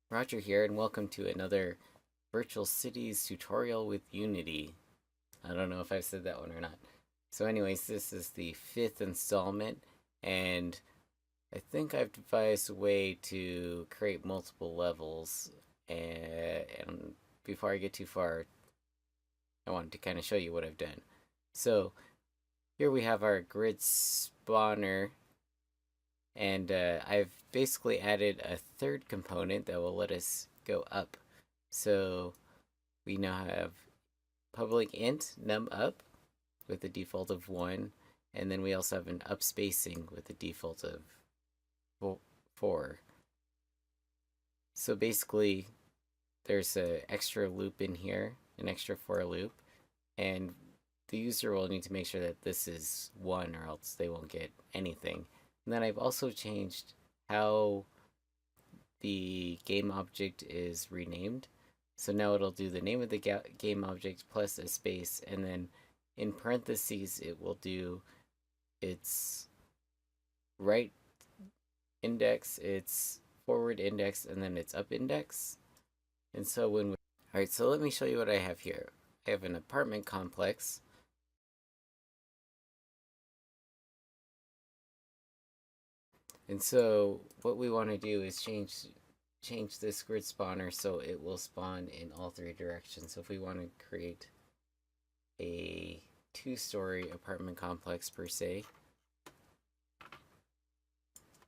Roger here, and welcome to another Virtual Cities tutorial with Unity. I don't know if I've said that one or not. So anyways, this is the 5th installment, and I think I've devised a way to create multiple levels, and before I get too far, I wanted to kind of show you what I've done. So here we have our grid spawner, and I've basically added a third component that will let us go up. So we now have public int num up with a default of 1, and then we also have an up spacing with a default of 4. So basically, there's an extra loop in here, an extra for loop, and the user will need to make sure that this is 1 or else they won't get anything. And then I've also changed how the game object is renamed. So now it'll do the name of the game object plus a space, and then in parentheses it will do its right index, its forward index, and then its up index. And so when alright, so let me show you what I have here. I have an apartment complex. And so what we want to do is change this grid spawner so it will spawn in all 3 directions. So if we want to create a 2-story apartment complex per se,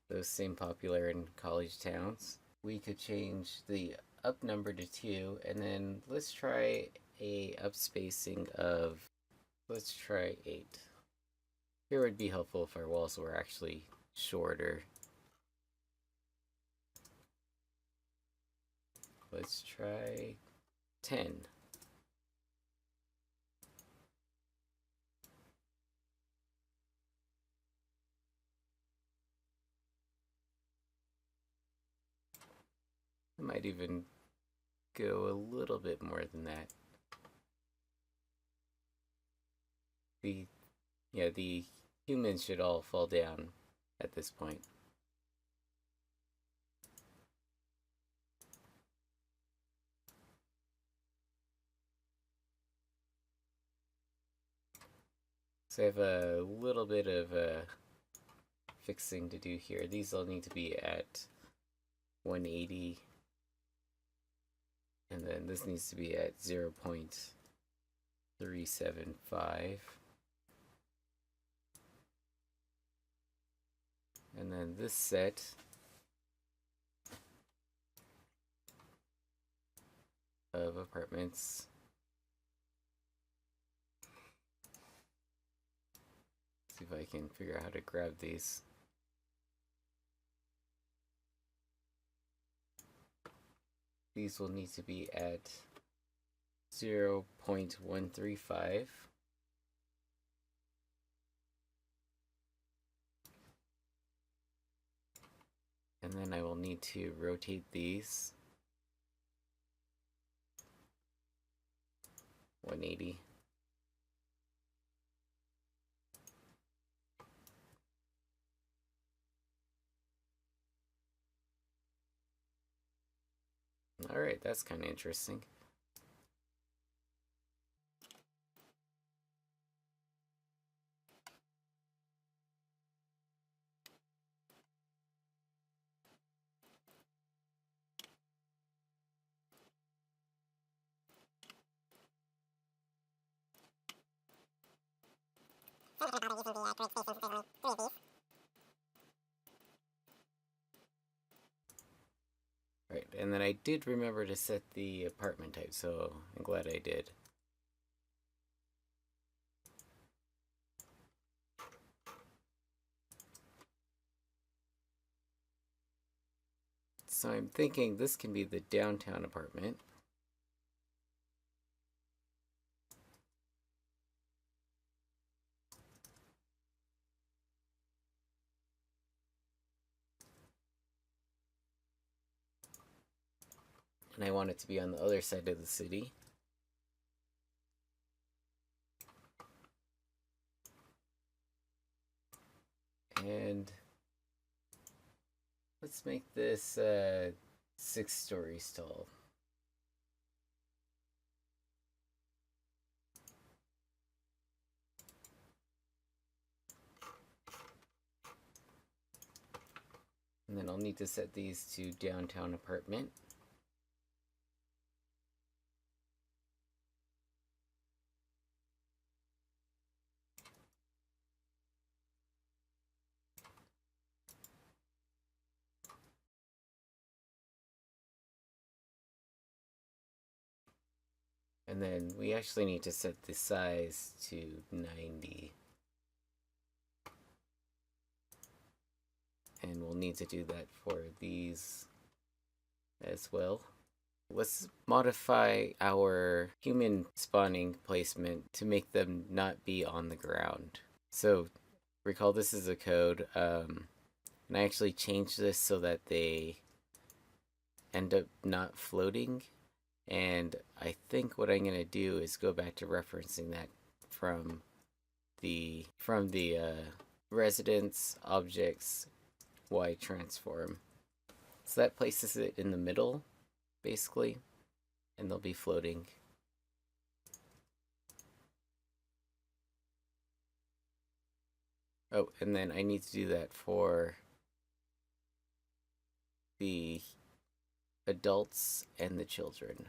those seem popular in college towns, we could change the up number to 2, and then let's try a up spacing of, let's try 8. Here would be helpful if our walls were actually shorter. Let's try 10. I might even go a little bit more than that. The humans should all fall down at this point. So I have a little bit of fixing to do here. These all need to be at 180, and then this needs to be at 0.375. And then this set of apartments see if I can figure out how to grab these. These will need to be at 0.135. And then I will need to rotate these 180. Alright, that's kind of interesting. Right, and then I did remember to set the apartment type, so I'm glad I did. So I'm thinking this can be the downtown apartment. And I want it to be on the other side of the city. And let's make this 6 stories tall. And then I'll need to set these to downtown apartment. And then we actually need to set the size to 90. And we'll need to do that for these as well. Let's modify our human spawning placement to make them not be on the ground. So recall this is a code, and I actually changed this so that they end up not floating. And I think what I'm gonna do is go back to referencing that from the residence objects y transform. So that places it in the middle, basically, and they'll be floating. Oh, and then I need to do that for the adults and the children.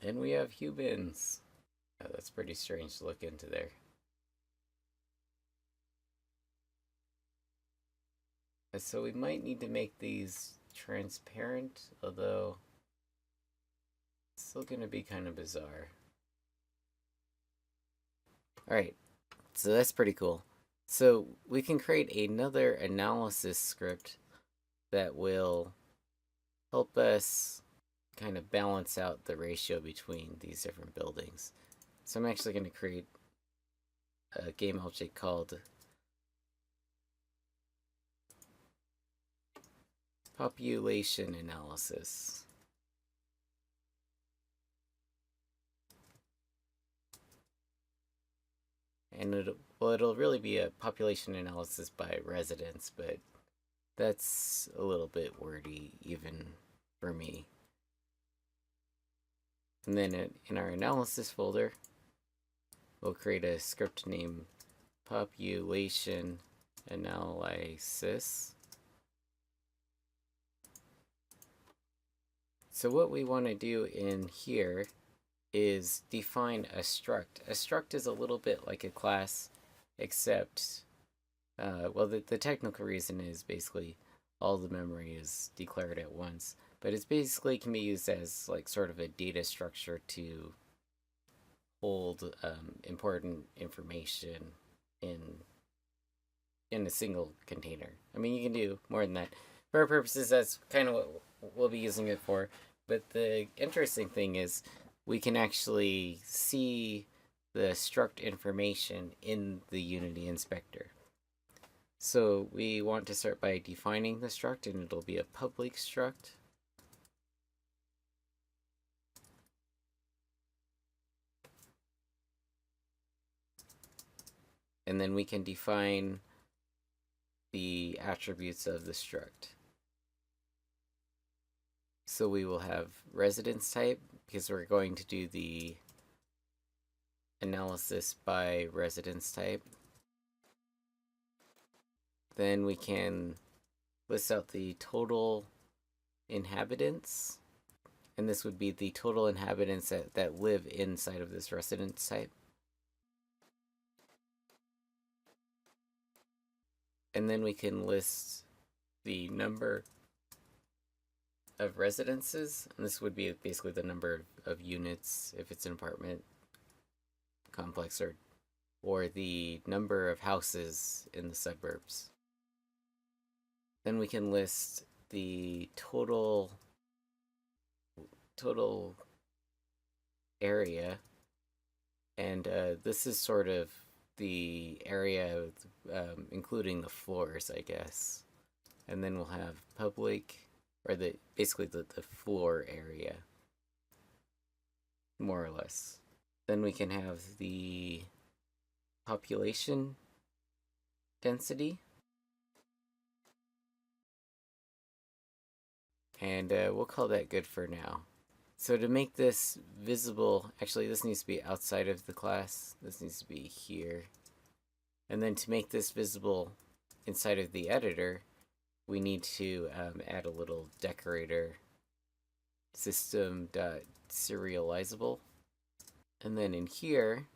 And we have humans. Oh, that's pretty strange to look into there. So we might need to make these transparent, although it's still going to be kind of bizarre. Alright, so that's pretty cool. So we can create another analysis script that will help us kind of balance out the ratio between these different buildings. So I'm actually going to create a game object called population analysis. And it'll really be a population analysis by residence, but that's a little bit wordy even for me. And then in our analysis folder, we'll create a script named population analysis. So what we want to do in here is define a struct. A struct is a little bit like a class, except, well, the technical reason is basically all the memory is declared at once. But it's basically can be used as like sort of a data structure to hold important information in a single container. I mean, you can do more than that. For our purposes, that's kind of what we'll be using it for. But the interesting thing is we can actually see the struct information in the Unity inspector. So we want to start by defining the struct, and it'll be a public struct. And then we can define the attributes of the struct. So we will have residence type, because we're going to do the analysis by residence type. Then we can list out the total inhabitants, and this would be the total inhabitants that live inside of this residence type. And then we can list the number of residences, and this would be basically the number of units if it's an apartment complex, or the number of houses in the suburbs. Then we can list the total area, and this is sort of the area including the floors, I guess. And then we'll have public, or basically the floor area, more or less. Then we can have the population density. And we'll call that good for now. So to make this visible, actually this needs to be outside of the class. This needs to be here. And then to make this visible inside of the editor, we need to add a little decorator, system.serializable. And then in here,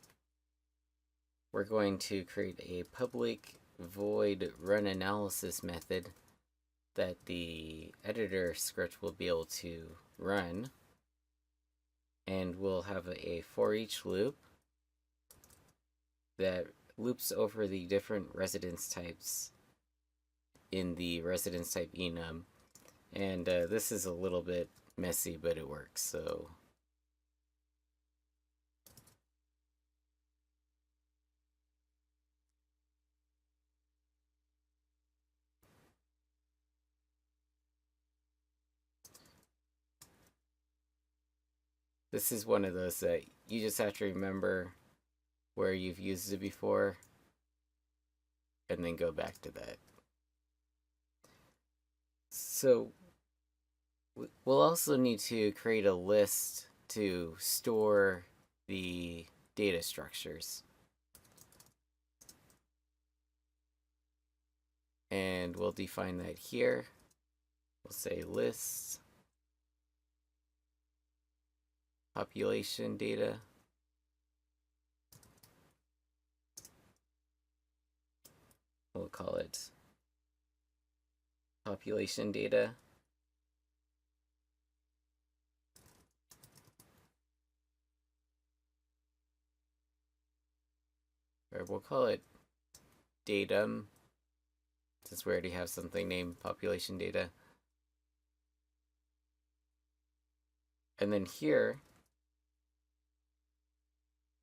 we're going to create a public void run analysis method that the editor script will be able to run. And we'll have a foreach loop that loops over the different residence types in the residence type enum. And this is a little bit messy, but it works. So this is one of those that you just have to remember where you've used it before and then go back to that. So we'll also need to create a list to store the data structures. And we'll define that here. We'll say list population data. We'll call it population data. Or we'll call it datum, since we already have something named population data. And then here,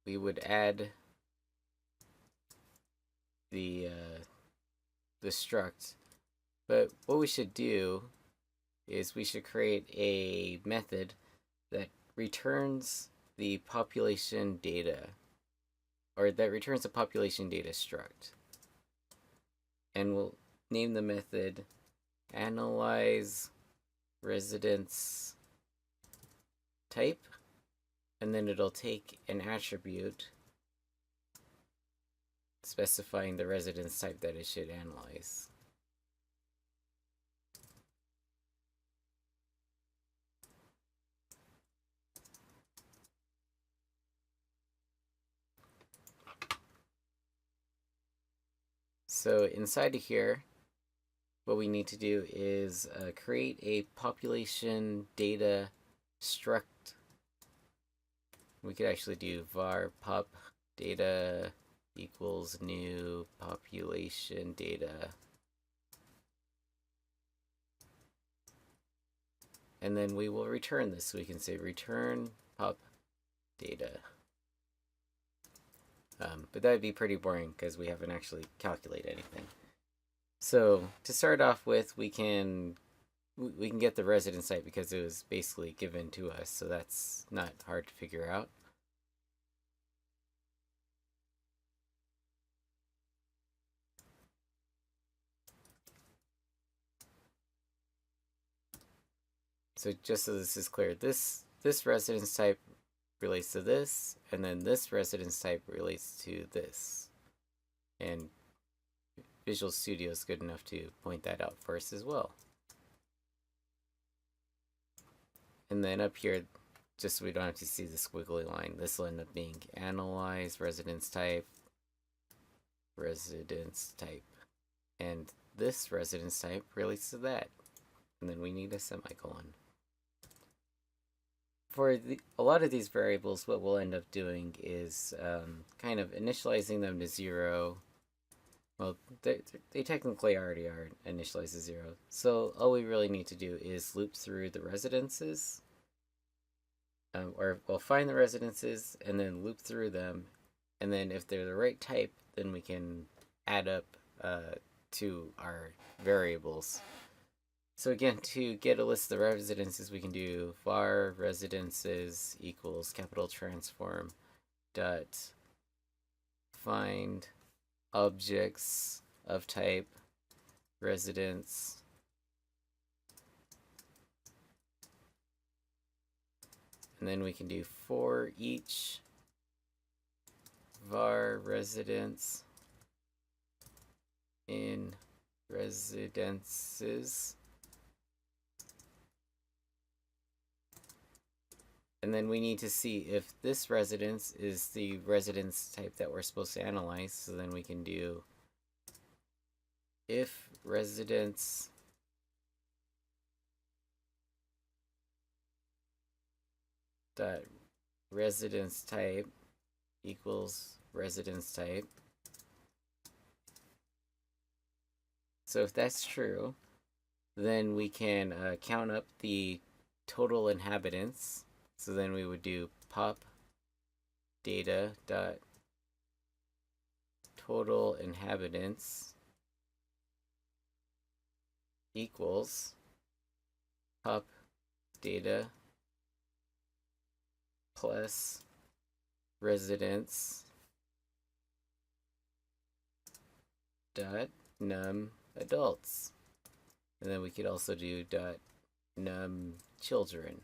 we would add the struct. But what we should do is we should create a method that returns the population data, or that returns the population data struct. And we'll name the method analyze residence type, and then it'll take an attribute specifying the residence type that it should analyze. So inside of here, what we need to do is create a population data struct. We could actually do var pop data equals new population data. And then we will return this. So we can say return pop data. But that would be pretty boring because we haven't actually calculated anything. So to start off with, we can get the residence type because it was basically given to us, so that's not hard to figure out. So just so this is clear, this residence type relates to this, and then this residence type relates to this. And Visual Studio is good enough to point that out for us as well. And then up here, just so we don't have to see the squiggly line, this will end up being analyze residence type, and this residence type relates to that. And then we need a semicolon. For a lot of these variables, what we'll end up doing is kind of initializing them to 0. Well, they technically already are initialized to 0. So all we really need to do is loop through the residences. Or we'll find the residences and then loop through them. And then if they're the right type, then we can add up to our variables. So again, to get a list of the residences, we can do var residences equals capital transform dot find objects of type residence and then we can do for each var residence in residences. And then we need to see if this residence is the residence type that we're supposed to analyze. So then we can do if residence dot residence type equals residence type. So if that's true, then we can count up the total inhabitants. So then we would do pop data dot total inhabitants equals pop data plus residence dot num adults. And then we could also do dot num children.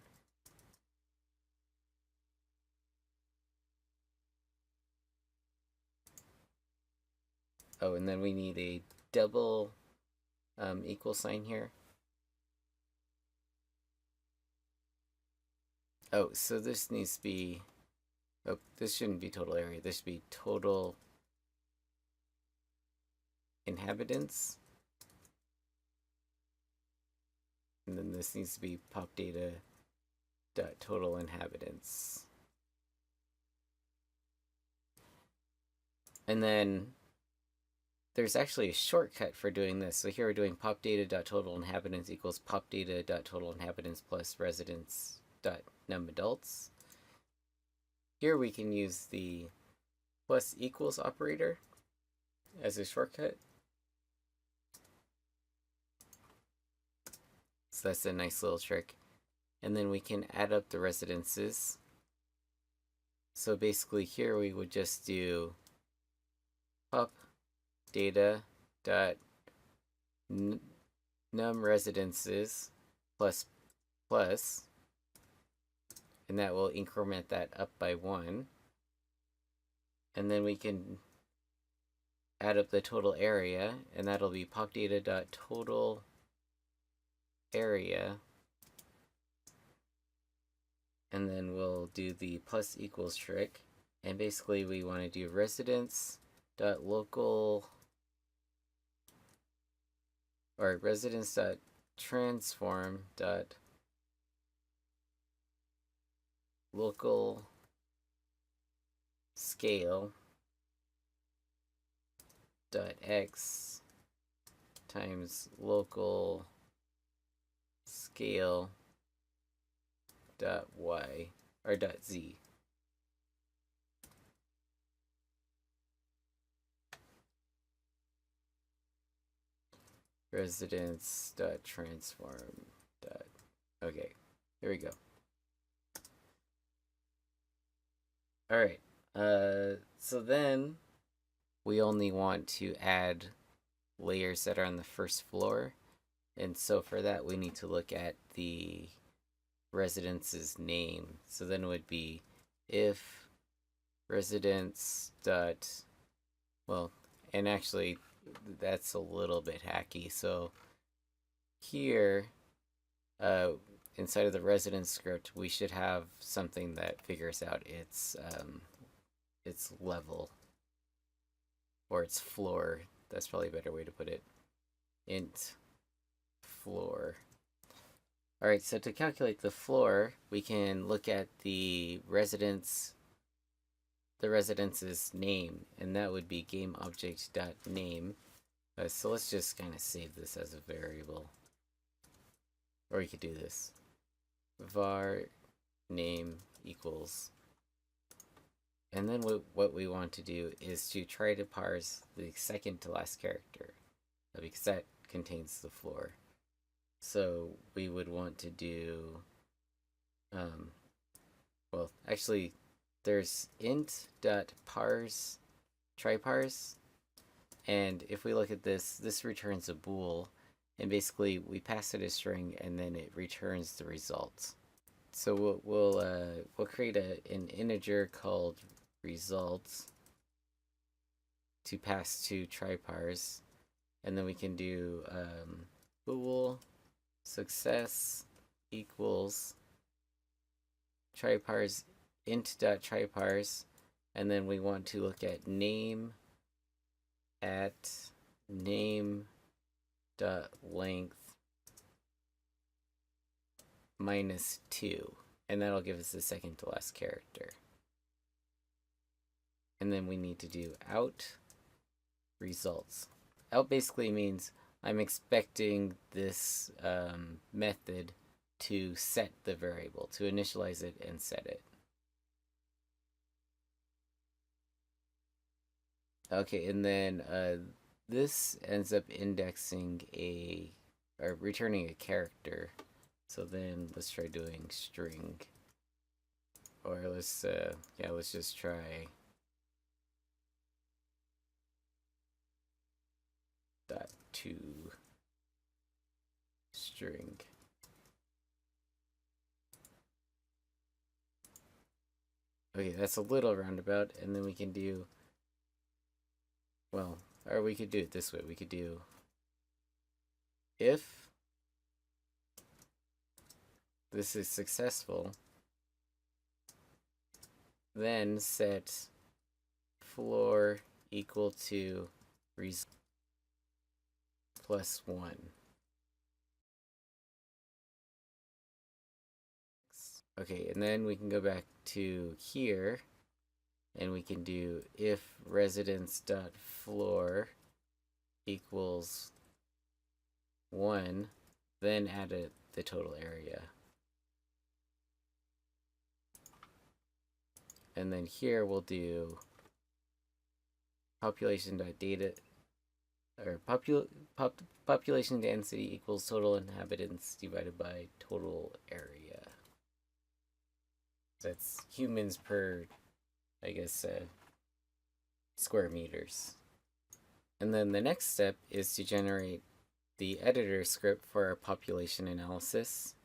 Oh, and then we need a double equal sign here. Oh, so this needs to be, oh, this shouldn't be total area. This should be total inhabitants. And then this needs to be pop data dot total inhabitants. And then there's actually a shortcut for doing this. So here we're doing pop data dot total inhabitants equals pop data dot total inhabitants plus residence dot num adults. Here we can use the plus equals operator as a shortcut. So that's a nice little trick. And then we can add up the residences. So basically here we would just do pop data dot num residences plus plus, and that will increment that up by 1. And then we can add up the total area, and that'll be pop data dot total area. And then we'll do the plus equals trick. And basically we want to do residence dot local, or residence dot transform dot local scale dot x times local scale dot y, or dot z. Residence dot transform dot, okay, here we go. All right, so then we only want to add layers that are on the first floor. And so for that, we need to look at the residence's name. So then it would be if residence dot, well, and actually that's a little bit hacky. So here, inside of the residence script, we should have something that figures out its level, or its floor. That's probably a better way to put it. Int floor. All right, so to calculate the floor, we can look at the residence's name, and that would be GameObject.name. So let's just kind of save this as a variable. Or we could do this. var name equals. And then what we want to do is to try to parse the second to last character, because that contains the floor. So we would want to do, well, actually, there's int.parse TryParse, and if we look at this, this returns a bool, and basically we pass it a string and then it returns the results. So we'll create an integer called results to pass to TryParse, and then we can do bool success equals TryParse int.TryParse, and then we want to look at name at name.length -2, and that'll give us the second to last character. And then we need to do out results. Out basically means I'm expecting this method to set the variable, to initialize it and set it. Okay, and then this ends up indexing or returning a character. So then let's try doing string, or let's just try .to string. Okay, that's a little roundabout, and then we can do, well, or we could do it this way. We could do if this is successful, then set floor equal to result +1. Okay, and then we can go back to here, and we can do if residence.floor equals 1, then add the total area. And then here we'll do population.data, or population density equals total inhabitants divided by total area. That's humans per, I guess, square meters. And then the next step is to generate the editor script for our population analysis.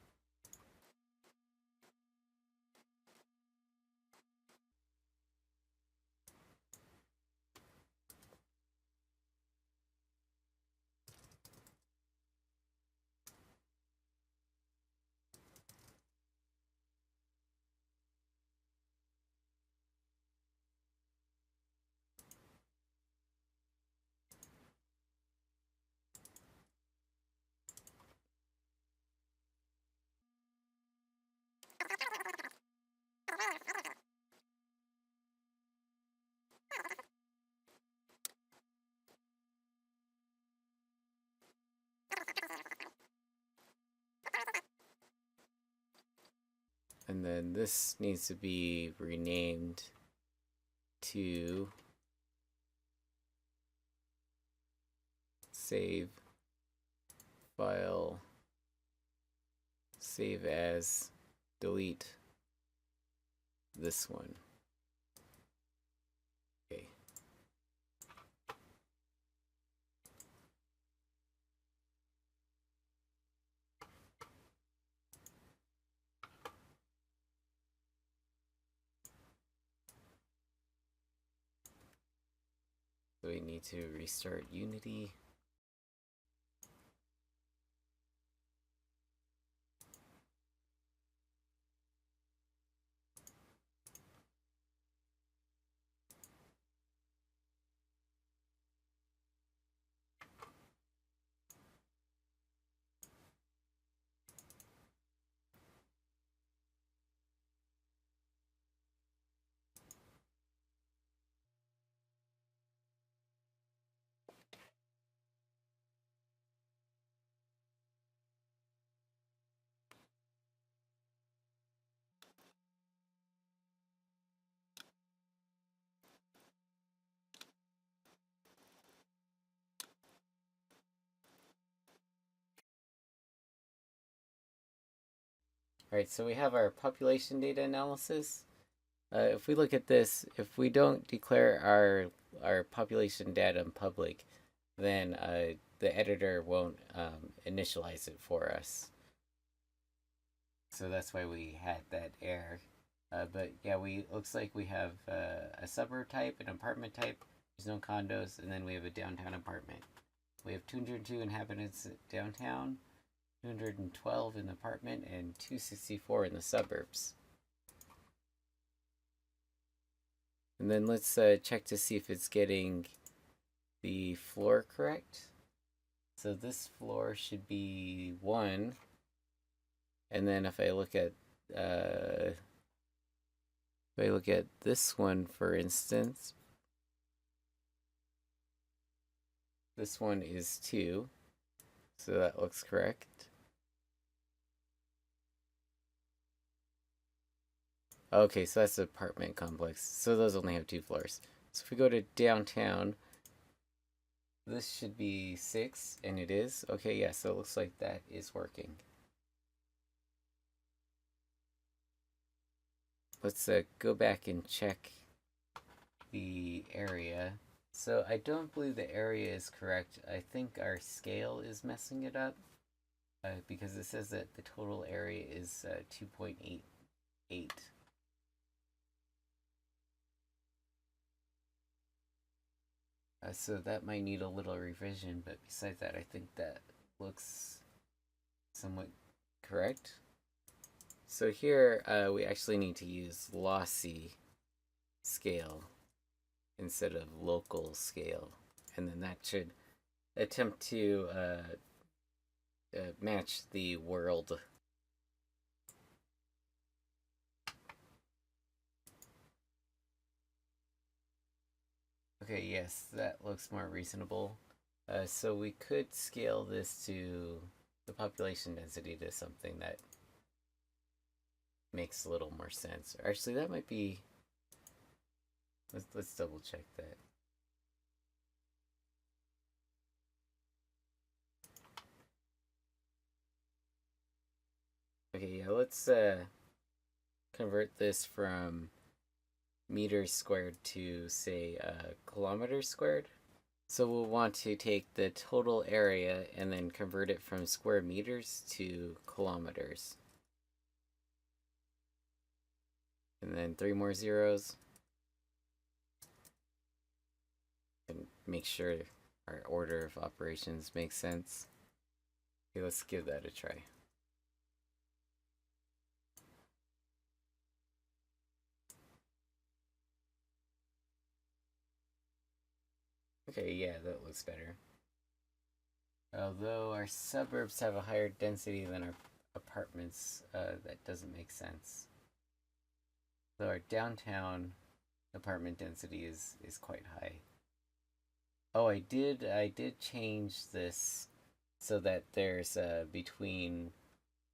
And then this needs to be renamed to save file, save as, delete this one. Okay. So we need to restart Unity. Alright, so we have our population data analysis, if we look at this, if we don't declare our population datum public, then the editor won't initialize it for us. So that's why we had that error. But yeah, looks like we have a suburb type, an apartment type. There's no condos, and then we have a downtown apartment. We have 202 inhabitants downtown, 212 in the apartment, and 264 in the suburbs. And then let's check to see if it's getting the floor correct. So this floor should be 1. And then if I look at this one, for instance, this one is 2. So that looks correct. Okay, so that's the apartment complex. So those only have 2 floors. So if we go to downtown, this should be 6, and it is. Okay, yeah, so it looks like that is working. Let's go back and check the area. So I don't believe the area is correct. I think our scale is messing it up because it says that the total area is 2.88. So that might need a little revision, but besides that, I think that looks somewhat correct. So here we actually need to use lossy scale instead of local scale, and then that should attempt to match the world. Okay, yes, that looks more reasonable. So we could scale this to the population density to something that makes a little more sense. Actually, that might be. Let's double check that. Okay, yeah, let's convert this from meters squared to, say, kilometers squared. So we'll want to take the total area and then convert it from square meters to kilometers. And then 3 more zeros. And make sure our order of operations makes sense. Okay, let's give that a try. Okay, yeah, that looks better. Although our suburbs have a higher density than our apartments, that doesn't make sense. So our downtown apartment density is quite high. Oh, I did change this so that there's between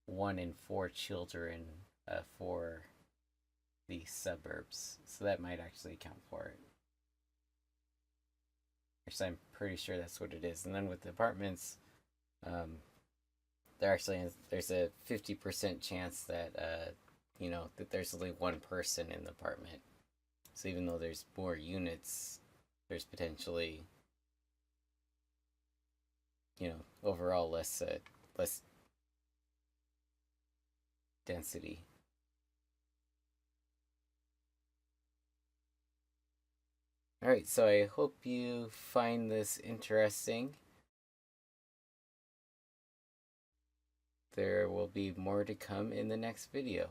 1 and 4 children for the suburbs. So that might actually account for it. Actually, I'm pretty sure that's what it is. And then with the apartments, there's a 50% chance that that there's only 1 person in the apartment. So even though there's more units, there's potentially overall less density. Alright, so I hope you find this interesting. There will be more to come in the next video.